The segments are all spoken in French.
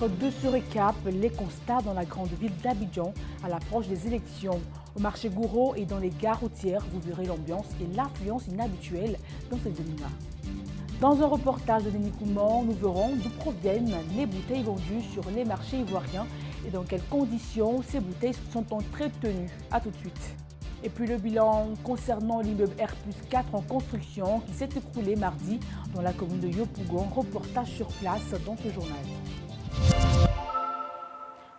titre de ce récap, les constats dans la grande ville d'Abidjan à l'approche des élections. Au marché Gouro et dans les gares routières, vous verrez l'ambiance et l'affluence inhabituelle dans ces événements. Dans un reportage de Denis Kouman, nous verrons d'où proviennent les bouteilles vendues sur les marchés ivoiriens et dans quelles conditions ces bouteilles sont entretenues. A tout de suite. Et puis le bilan concernant l'immeuble R+4 en construction qui s'est écroulé mardi dans la commune de Yopougon. Reportage sur place dans ce journal.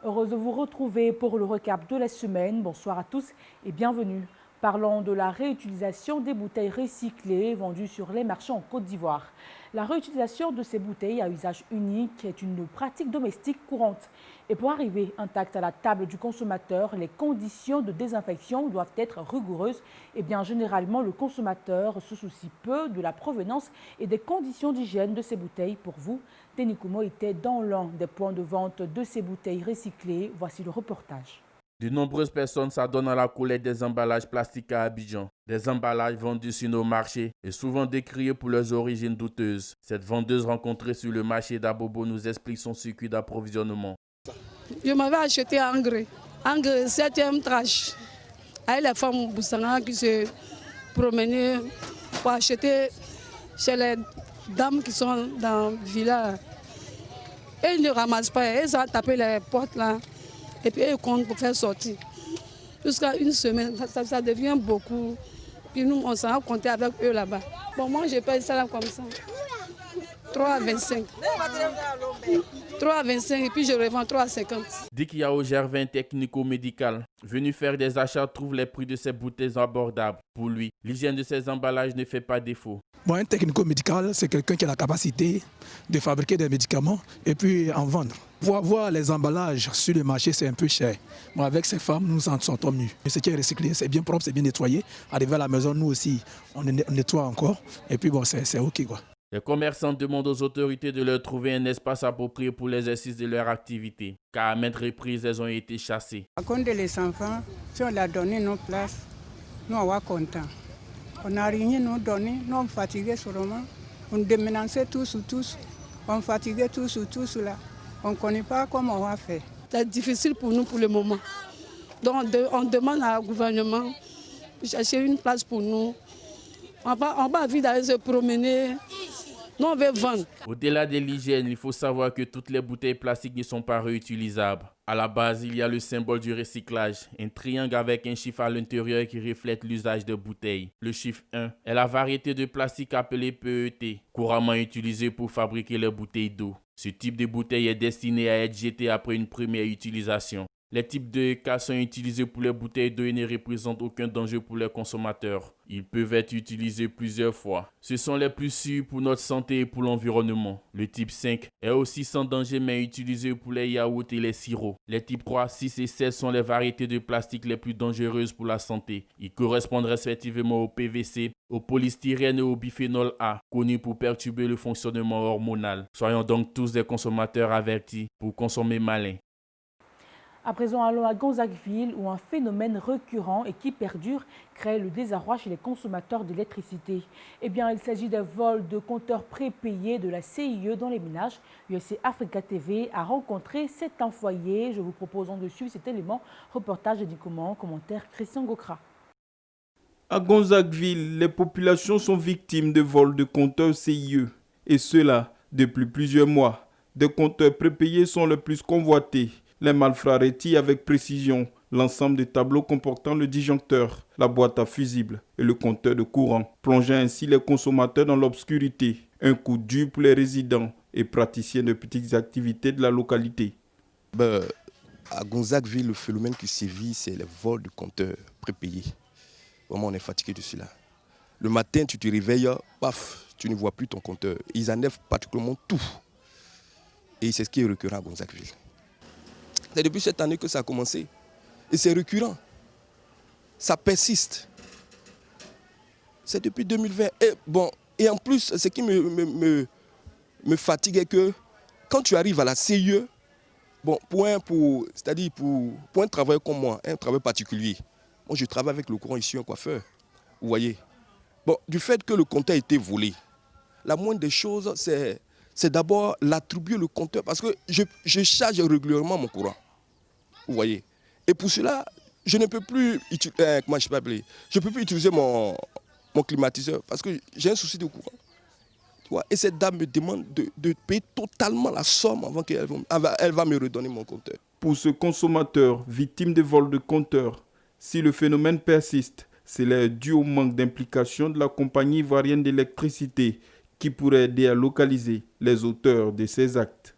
Heureuse de vous retrouver pour le récap de la semaine. Bonsoir à tous et bienvenue. Parlons de la réutilisation des bouteilles recyclées vendues sur les marchés en Côte d'Ivoire. La réutilisation de ces bouteilles à usage unique est une pratique domestique courante. Et pour arriver intacte à la table du consommateur, les conditions de désinfection doivent être rigoureuses. Et bien généralement, le consommateur se soucie peu de la provenance et des conditions d'hygiène de ces bouteilles. Pour vous, Denis Kouman était dans l'un des points de vente de ces bouteilles recyclées. Voici le reportage. De nombreuses personnes s'adonnent à la collecte des emballages plastiques à Abidjan. Des emballages vendus sur nos marchés et souvent décriés pour leurs origines douteuses. Cette vendeuse rencontrée sur le marché d'Abobo nous explique son circuit d'approvisionnement. Je m'avais acheté engrais 7e tranche. Avec les femmes Boussanga qui se promenaient pour acheter chez les dames qui sont dans le village. Et ils ne ramassent pas, ils ont tapé les portes là. Et puis ils comptent pour faire sortir. Jusqu'à une semaine, ça devient beaucoup. Puis nous, on s'en va compter avec eux là-bas. Bon, moi, je paye ça là comme ça. 3,25. 3,25 et puis je revends 3,50. Dick Yao Gervin, technico-médical, venu faire des achats, trouve les prix de ces bouteilles abordables. Pour lui, l'hygiène de ces emballages ne fait pas défaut. Bon, un technico-médical, c'est quelqu'un qui a la capacité de fabriquer des médicaments et puis en vendre. Voir les emballages sur le marché, c'est un peu cher. Bon, avec ces femmes, nous en sortons mieux. Ce qui est recyclé, c'est bien propre, c'est bien nettoyé. Arrivé à la maison, nous aussi, on nettoie encore. Et puis bon, c'est OK quoi. Les commerçants demandent aux autorités de leur trouver un espace approprié pour l'exercice de leur activité, car à maintes reprises, elles ont été chassées. À cause des enfants, si on leur a donné nos places, nous on va contents. On n'a rien nous donné, nous on fatigués seulement. On déménageait tous, on fatiguait tous là. On ne connaît pas comment on va faire. C'est difficile pour nous pour le moment. Donc on demande au gouvernement de chercher une place pour nous. On n'a pas envie d'aller se promener. Nous, on veut vendre. Au-delà de l'hygiène, il faut savoir que toutes les bouteilles plastiques ne sont pas réutilisables. À la base, il y a le symbole du recyclage, un triangle avec un chiffre à l'intérieur qui reflète l'usage de bouteilles. Le chiffre 1 est la variété de plastique appelée PET, couramment utilisée pour fabriquer les bouteilles d'eau. Ce type de bouteille est destiné à être jeté après une première utilisation. Les types de cas sont utilisés pour les bouteilles d'eau et ne représentent aucun danger pour les consommateurs. Ils peuvent être utilisés plusieurs fois. Ce sont les plus sûrs pour notre santé et pour l'environnement. Le type 5 est aussi sans danger mais utilisé pour les yaourts et les sirops. Les types 3, 6 et 7 sont les variétés de plastique les plus dangereuses pour la santé. Ils correspondent respectivement au PVC, au polystyrène et au biphénol A, connus pour perturber le fonctionnement hormonal. Soyons donc tous des consommateurs avertis pour consommer malin. À présent, allons à Gonzagueville où un phénomène récurrent et qui perdure crée le désarroi chez les consommateurs d'électricité. Eh bien, il s'agit des vols de compteurs prépayés de la CIE dans les ménages. USA Africa TV a rencontré certains foyers. Je vous propose de suivre cet élément. Reportage de Dikoman, commentaire Christian Gokra. À Gonzagueville, les populations sont victimes de vols de compteurs CIE. Et cela depuis plusieurs mois. Des compteurs prépayés sont les plus convoités. Les malfrats retirent avec précision l'ensemble des tableaux comportant le disjoncteur, la boîte à fusibles et le compteur de courant, plongeant ainsi les consommateurs dans l'obscurité. Un coup dur pour les résidents et praticiens de petites activités de la localité. À Gonzagueville, le phénomène qui sévit, c'est les vols de compteurs prépayés. Vraiment, on est fatigué de cela. Le matin, tu te réveilles, paf, tu ne vois plus ton compteur. Ils enlèvent particulièrement tout. Et c'est ce qui est récurrent à Gonzagueville. C'est depuis cette année que ça a commencé. Et c'est récurrent. Ça persiste. C'est depuis 2020. Et en plus, ce qui me fatigue est que quand tu arrives à la CIE, pour un travail comme moi, un travail particulier, moi je travaille avec le courant, ici un coiffeur. Vous voyez. Du fait que le compteur a été volé, la moindre des choses, c'est c'est d'abord l'attribuer le compteur parce que je charge régulièrement mon courant. Vous voyez. Et pour cela, je ne peux plus utiliser mon climatiseur parce que j'ai un souci de courant. Et cette dame me demande de payer totalement la somme avant qu'elle va me redonner mon compteur. Pour ce consommateur victime de vol de compteur, si le phénomène persiste, c'est dû au manque d'implication de la compagnie ivoirienne d'électricité qui pourrait aider à localiser les auteurs de ces actes.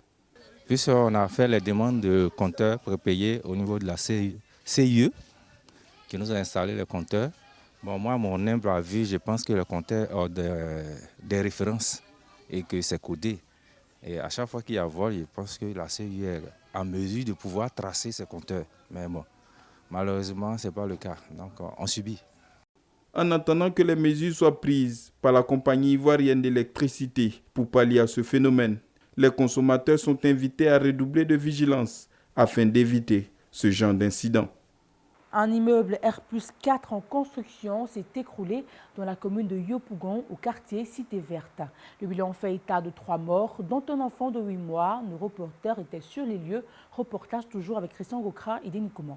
Puisqu'on a fait les demandes de compteurs prépayés au niveau de la CIE qui nous a installé les compteurs. Bon, moi, mon humble avis, je pense que le compteur a des références et que c'est codé. Et à chaque fois qu'il y a vol, je pense que la CIE est en mesure de pouvoir tracer ces compteurs. Mais bon, malheureusement, ce n'est pas le cas. Donc, on subit. En attendant que les mesures soient prises par la compagnie ivoirienne d'électricité pour pallier à ce phénomène, les consommateurs sont invités à redoubler de vigilance afin d'éviter ce genre d'incident. Un immeuble R+4 en construction s'est écroulé dans la commune de Yopougon, au quartier Cité Verte. Le bilan fait état de 3 morts, dont un enfant de 8 mois. Nos reporters étaient sur les lieux. Reportage toujours avec Christian Gokra et Denis Kouman.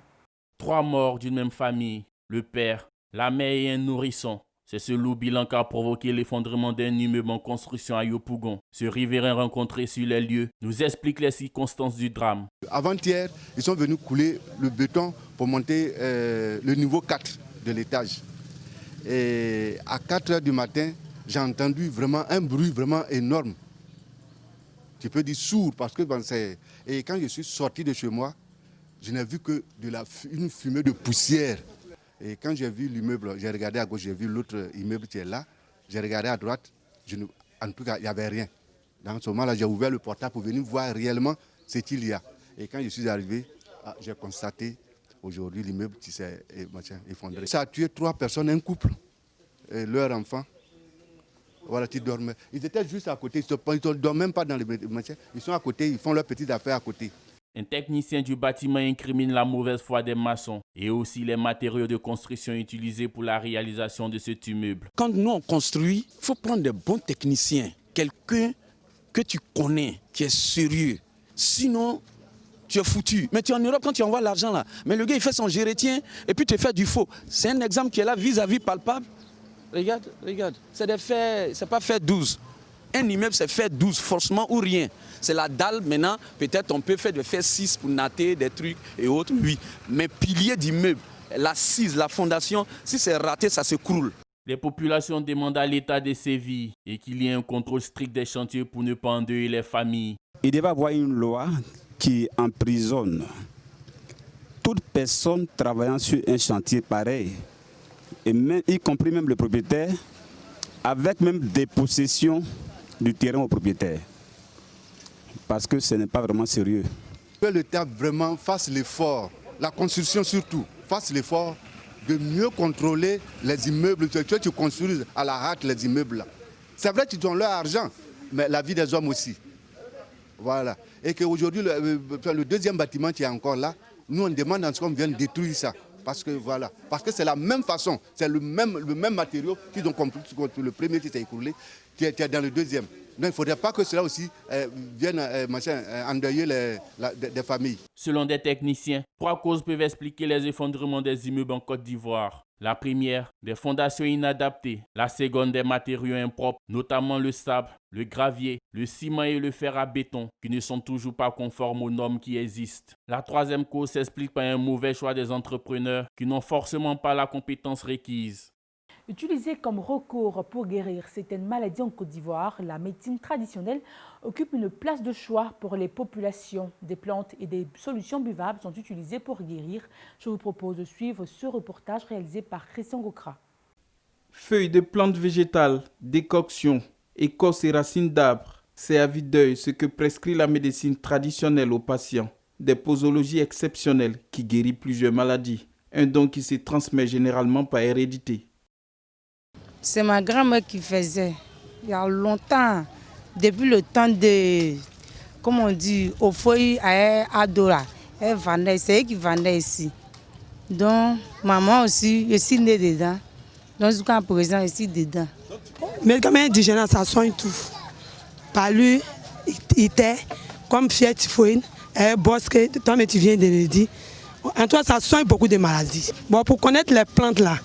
3 morts d'une même famille, le père, la mère et un nourrisson. C'est ce lourd bilan qu'a provoqué l'effondrement d'un immeuble en construction à Yopougon. Ce riverain rencontré sur les lieux nous explique les circonstances du drame. Avant-hier, ils sont venus couler le béton pour monter le niveau 4 de l'étage. Et à 4 h du matin, j'ai entendu vraiment un bruit vraiment énorme. Tu peux dire sourd parce que et quand je suis sorti de chez moi, je n'ai vu que une fumée de poussière. Et quand j'ai vu l'immeuble, j'ai regardé à gauche, j'ai vu l'autre immeuble qui est là. J'ai regardé à droite, en tout cas, il n'y avait rien. Dans ce moment-là, j'ai ouvert le portail pour venir voir réellement ce qu'il y a. Et quand je suis arrivé, j'ai constaté aujourd'hui l'immeuble qui s'est effondré. Ça a tué 3 personnes, un couple, et leur enfant. Voilà, qui dormaient. Ils étaient juste à côté, ils ne dorment même pas dans le machin. Ils sont à côté, ils font leurs petites affaires à côté. Un technicien du bâtiment incrimine la mauvaise foi des maçons et aussi les matériaux de construction utilisés pour la réalisation de cet immeuble. Quand nous on construit, il faut prendre de bons techniciens, quelqu'un que tu connais, qui est sérieux. Sinon, tu es foutu. Mais tu es en Europe quand tu envoies l'argent là. Mais le gars il fait son géretien et puis tu fais du faux. C'est un exemple qui est là vis-à-vis palpable. Regarde, c'est des faits, c'est pas fait 12. Un immeuble, c'est fait 12, forcément ou rien. C'est la dalle, maintenant, peut-être on peut faire de faire 6 pour natter des trucs et autres, oui. Mais pilier d'immeuble, l'assise, la fondation, si c'est raté, ça s'écroule. Les populations demandent à l'État de sévir et qu'il y ait un contrôle strict des chantiers pour ne pas endeuiller les familles. Il devait y avoir une loi qui emprisonne toute personne travaillant sur un chantier pareil, et même, y compris même le propriétaire, avec même des possessions du terrain au propriétaire. Parce que ce n'est pas vraiment sérieux. Que l'État vraiment fasse l'effort, la construction surtout, fasse l'effort de mieux contrôler les immeubles. Tu construis à la hâte les immeubles là. C'est vrai qu'ils ont leur argent, mais la vie des hommes aussi. Voilà. Et qu'aujourd'hui, le deuxième bâtiment qui est encore là, nous on demande en ce qu'on vienne détruire ça. Parce que c'est la même façon, c'est le même matériau qu'ils ont compris, le premier qui s'est écroulé, qui est dans le deuxième. Donc il ne faudrait pas que cela aussi vienne endeuiller des familles. Selon des techniciens, 3 causes peuvent expliquer les effondrements des immeubles en Côte d'Ivoire. La première, des fondations inadaptées. La seconde, des matériaux impropres, notamment le sable, le gravier, le ciment et le fer à béton, qui ne sont toujours pas conformes aux normes qui existent. La troisième cause s'explique par un mauvais choix des entrepreneurs qui n'ont forcément pas la compétence requise. Utilisée comme recours pour guérir certaines maladies en Côte d'Ivoire, la médecine traditionnelle occupe une place de choix pour les populations. Des plantes et des solutions buvables sont utilisées pour guérir. Je vous propose de suivre ce reportage réalisé par Christian Gokra. Feuilles de plantes végétales, décoctions, écorces et racines d'arbres, c'est à vue d'œil ce que prescrit la médecine traditionnelle aux patients. Des posologies exceptionnelles qui guérissent plusieurs maladies. Un don qui se transmet généralement par hérédité. C'est ma grand-mère qui faisait, il y a longtemps, depuis le temps de, comment on dit, au foyer à Adora. Elle vendait, c'est elle qui vendait ici. Donc, maman aussi, je suis née dedans. Donc, jusqu'à présent, je suis dedans. Médicaments indigènes, ça soigne tout. Palu, Ité, comme fièvre typhoïde, bosquet, toi mais tu viens de le dire. En tout cas, ça soigne beaucoup de maladies. Bon, pour connaître les plantes là,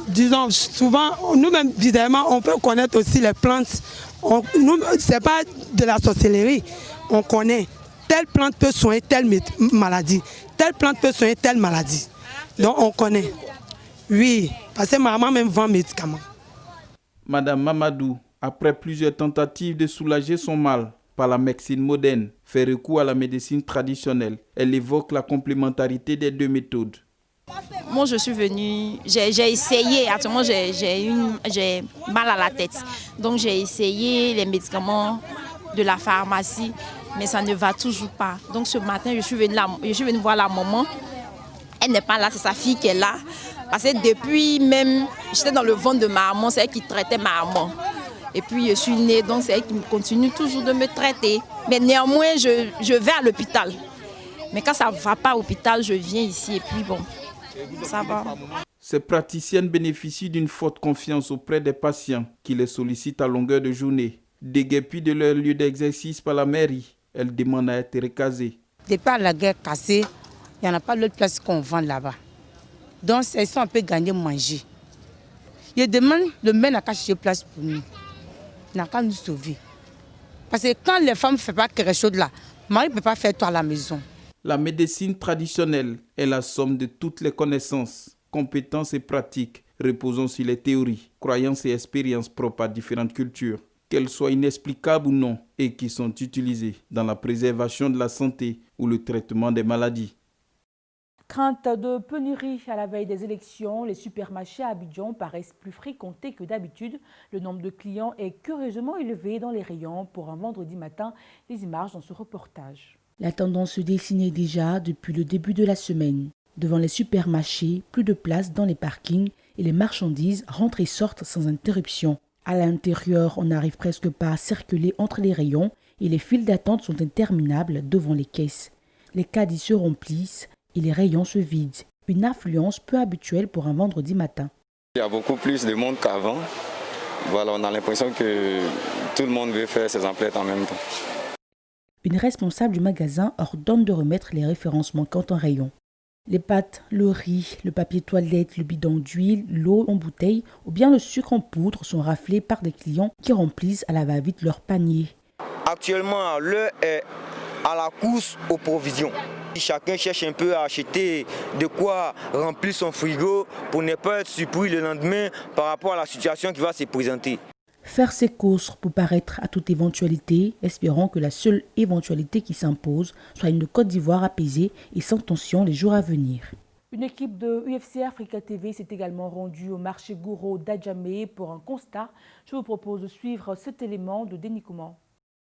disons souvent, nous-mêmes, évidemment, on peut connaître aussi les plantes. Ce n'est pas de la sorcellerie. On connaît. Telle plante peut soigner telle maladie. Telle plante peut soigner telle maladie. Donc on connaît. Oui, parce que maman même vend médicaments. Madame Mamadou, après plusieurs tentatives de soulager son mal par la médecine moderne, fait recours à la médecine traditionnelle. Elle évoque la complémentarité des deux méthodes. Moi, je suis venue, j'ai essayé, actuellement j'ai mal à la tête. Donc j'ai essayé les médicaments de la pharmacie, mais ça ne va toujours pas. Donc ce matin, je suis venue voir la maman. Elle n'est pas là, c'est sa fille qui est là. Parce que depuis même, j'étais dans le ventre de ma maman, c'est elle qui traitait ma maman. Et puis je suis née, donc c'est elle qui continue toujours de me traiter. Mais néanmoins, je vais à l'hôpital. Mais quand ça ne va pas à l'hôpital, je viens ici et puis bon, ça va. Ces praticiennes bénéficient d'une forte confiance auprès des patients qui les sollicitent à longueur de journée. Déguerpies de leur lieu d'exercice par la mairie, elles demandent à être recasées. Depuis la guerre cassée, il n'y en a pas d'autre place qu'on vend là-bas. Donc, ils sont un peu gagnés manger. Je demande le maire n'a qu'à chercher place pour nous. Il n'a qu'à nous sauver. Parce que quand les femmes ne font pas quelque chose là, Marie ne peut pas faire tout à la maison. La médecine traditionnelle est la somme de toutes les connaissances, compétences et pratiques reposant sur les théories, croyances et expériences propres à différentes cultures, qu'elles soient inexplicables ou non, et qui sont utilisées dans la préservation de la santé ou le traitement des maladies. Crainte de pénurie à la veille des élections, les supermarchés à Abidjan paraissent plus fréquentés que d'habitude. Le nombre de clients est curieusement élevé dans les rayons pour un vendredi matin. Les images dans ce reportage. La tendance se dessinait déjà depuis le début de la semaine. Devant les supermarchés, plus de place dans les parkings et les marchandises rentrent et sortent sans interruption. À l'intérieur, on n'arrive presque pas à circuler entre les rayons et les files d'attente sont interminables devant les caisses. Les caddies se remplissent et les rayons se vident. Une affluence peu habituelle pour un vendredi matin. Il y a beaucoup plus de monde qu'avant. Voilà, on a l'impression que tout le monde veut faire ses emplettes en même temps. Une responsable du magasin ordonne de remettre les références manquantes en rayon. Les pâtes, le riz, le papier toilette, le bidon d'huile, l'eau en bouteille ou bien le sucre en poudre sont raflés par des clients qui remplissent à la va-vite leur panier. Actuellement, l'heure est à la course aux provisions. Chacun cherche un peu à acheter de quoi remplir son frigo pour ne pas être surpris le lendemain par rapport à la situation qui va se présenter. Faire ses courses pour paraître à toute éventualité, espérant que la seule éventualité qui s'impose soit une Côte d'Ivoire apaisée et sans tension les jours à venir. Une équipe de UFC Africa TV s'est également rendue au marché Gouro d'Adjamé pour un constat. Je vous propose de suivre cet élément de Denis Kouman.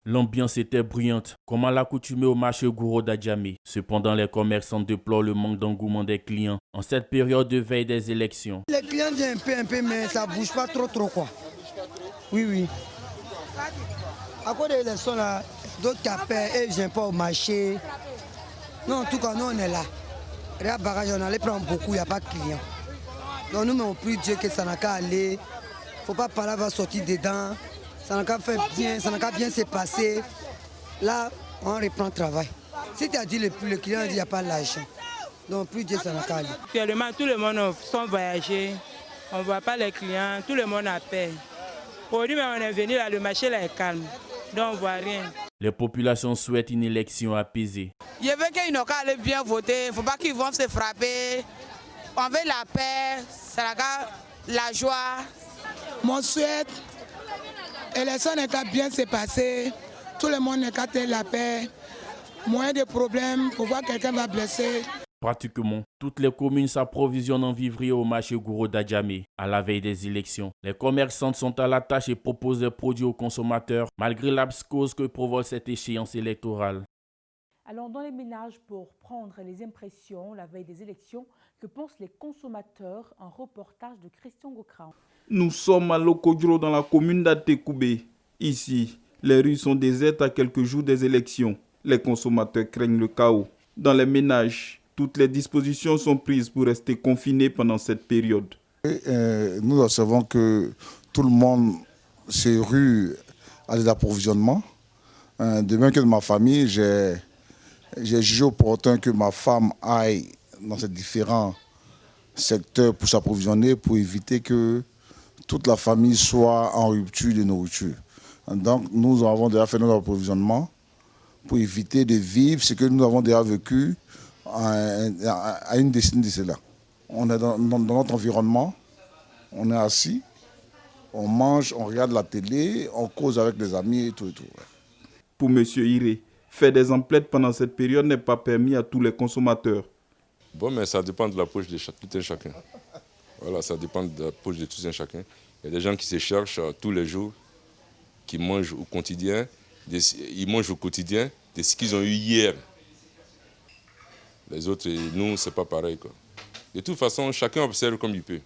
L'ambiance était bruyante, comme à l'accoutumée au marché Gouro d'Adjamé. Cependant, les commerçants déplorent le manque d'engouement des clients en cette période de veille des élections. Les clients viennent un peu, mais ça ne bouge pas trop quoi. Oui. À cause des élections là, d'autres qui appellent, ils ne viennent pas au marché. Non, en tout cas, nous on est là. Regarde, bagage, on allait prendre beaucoup, il n'y a pas de clients. Donc nous, on prie Dieu que ça n'a qu'à aller. Il ne faut pas parler, va sortir dedans. Ça n'a qu'à faire bien, ça n'a qu'à bien se passer. Là, on reprend le travail. Si tu as dit le client dit qu'il n'y a pas l'argent. Donc plus Dieu, ça n'a qu'à aller. Actuellement, tout le monde sont voyagés. On ne voit pas les clients, tout le monde a peur. Aujourd'hui, on est venu là, le marché là est calme, donc on ne voit rien. Les populations souhaitent une élection apaisée. Je veux qu'ils n'ont qu'à aller bien voter, il ne faut pas qu'ils vont se frapper. On veut la paix, la joie. Mon souhait, l'élection n'est qu'à bien se passer, tout le monde n'est qu'à faire la paix, moins de problèmes, pour voir quelqu'un va blesser. Pratiquement, toutes les communes s'approvisionnent en vivrier au marché Gouro d'Adjamé à la veille des élections. Les commerçantes sont à la tâche et proposent des produits aux consommateurs malgré l'abscose que provoque cette échéance électorale. Allons dans les ménages pour prendre les impressions la veille des élections. Que pensent les consommateurs? Un reportage de Christian Gokran. Nous sommes à Lokodjro dans la commune d'Atekoubé. Ici, les rues sont désertes à quelques jours des élections. Les consommateurs craignent le chaos. Dans les ménages, toutes les dispositions sont prises pour rester confinés pendant cette période. Nous observons que tout le monde se rue à des approvisionnements. De même que de ma famille, j'ai jugé opportun que ma femme aille dans ces différents secteurs pour s'approvisionner, pour éviter que toute la famille soit en rupture de nourriture. Donc nous avons déjà fait notre approvisionnement pour éviter de vivre ce que nous avons déjà vécu à une décennie de cela. On est dans notre environnement, on est assis, on mange, on regarde la télé, on cause avec les amis et tout. Pour M. Iré, faire des emplettes pendant cette période n'est pas permis à tous les consommateurs. Bon, mais ça dépend de la poche de tout un chacun. Voilà, ça dépend de la poche de tout un chacun. Il y a des gens qui se cherchent tous les jours, qui mangent au quotidien. Ils mangent au quotidien de ce qu'ils ont eu hier. Les autres, nous, c'est pas pareil, quoi. De toute façon, chacun observe comme il peut.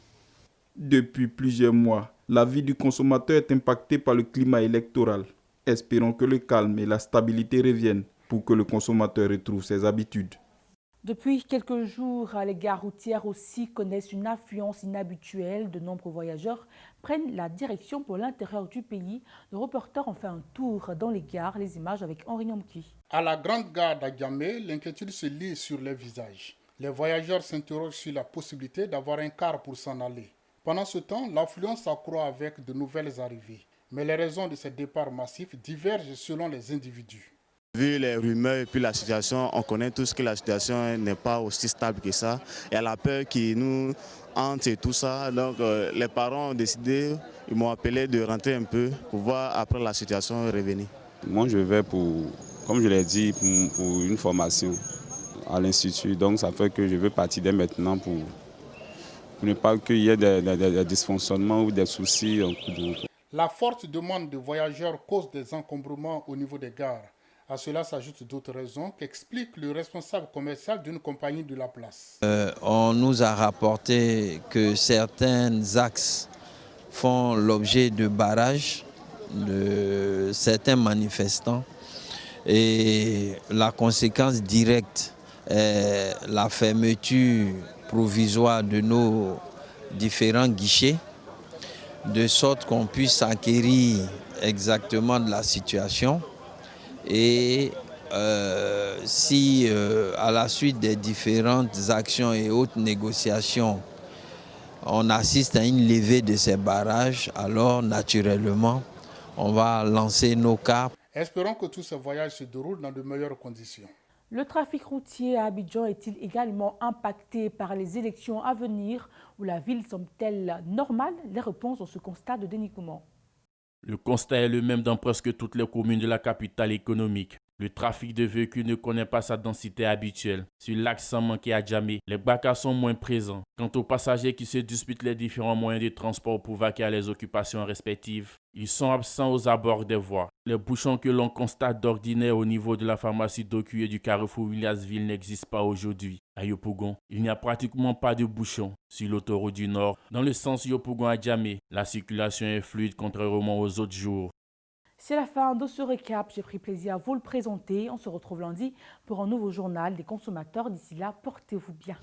Depuis plusieurs mois, la vie du consommateur est impactée par le climat électoral. Espérons que le calme et la stabilité reviennent pour que le consommateur retrouve ses habitudes. Depuis quelques jours, les gares routières aussi connaissent une affluence inhabituelle. De nombreux voyageurs prennent la direction pour l'intérieur du pays. Nos reporters ont fait un tour dans les gares. Les images avec Henri Nyamki. À la grande gare d'Adjamé, l'inquiétude se lit sur les visages. Les voyageurs s'interrogent sur la possibilité d'avoir un car pour s'en aller. Pendant ce temps, l'affluence s'accroît avec de nouvelles arrivées. Mais les raisons de ces départs massifs divergent selon les individus. Vu les rumeurs et puis la situation, on connaît tous que la situation n'est pas aussi stable que ça. Il y a la peur qui nous hante et tout ça. Donc les parents ont décidé, ils m'ont appelé de rentrer un peu pour voir après la situation revenir. Moi je vais comme je l'ai dit, pour une formation à l'Institut. Donc ça fait que je veux partir dès maintenant pour ne pas qu'il y ait des dysfonctionnements ou des soucis en cours de route. La forte demande de voyageurs cause des encombrements au niveau des gares. À cela s'ajoutent d'autres raisons qu'explique le responsable commercial d'une compagnie de la place. On nous a rapporté que certains axes font l'objet de barrages de certains manifestants et la conséquence directe est la fermeture provisoire de nos différents guichets de sorte qu'on puisse acquérir exactement de la situation. Et si à la suite des différentes actions et autres négociations, on assiste à une levée de ces barrages, alors naturellement, on va lancer nos cars. Espérons que tous ces voyages se déroulent dans de meilleures conditions. Le trafic routier à Abidjan est-il également impacté par les élections à venir ou la ville semble-t-elle normale? Les réponses dans ce constat de Denis Kouman. Le constat est le même dans presque toutes les communes de la capitale économique. Le trafic de véhicules ne connaît pas sa densité habituelle. Sur l'axe sans manquer à Djamé, les bacas sont moins présents. Quant aux passagers qui se disputent les différents moyens de transport pour vaquer à les occupations respectives, ils sont absents aux abords des voies. Les bouchons que l'on constate d'ordinaire au niveau de la pharmacie d'Oku et du carrefour Williamsville n'existent pas aujourd'hui. À Yopougon, il n'y a pratiquement pas de bouchons. Sur l'autoroute du Nord, dans le sens Yopougon à Djamé, la circulation est fluide contrairement aux autres jours. C'est la fin de ce récap. J'ai pris plaisir à vous le présenter. On se retrouve lundi pour un nouveau journal des consommateurs. D'ici là, portez-vous bien.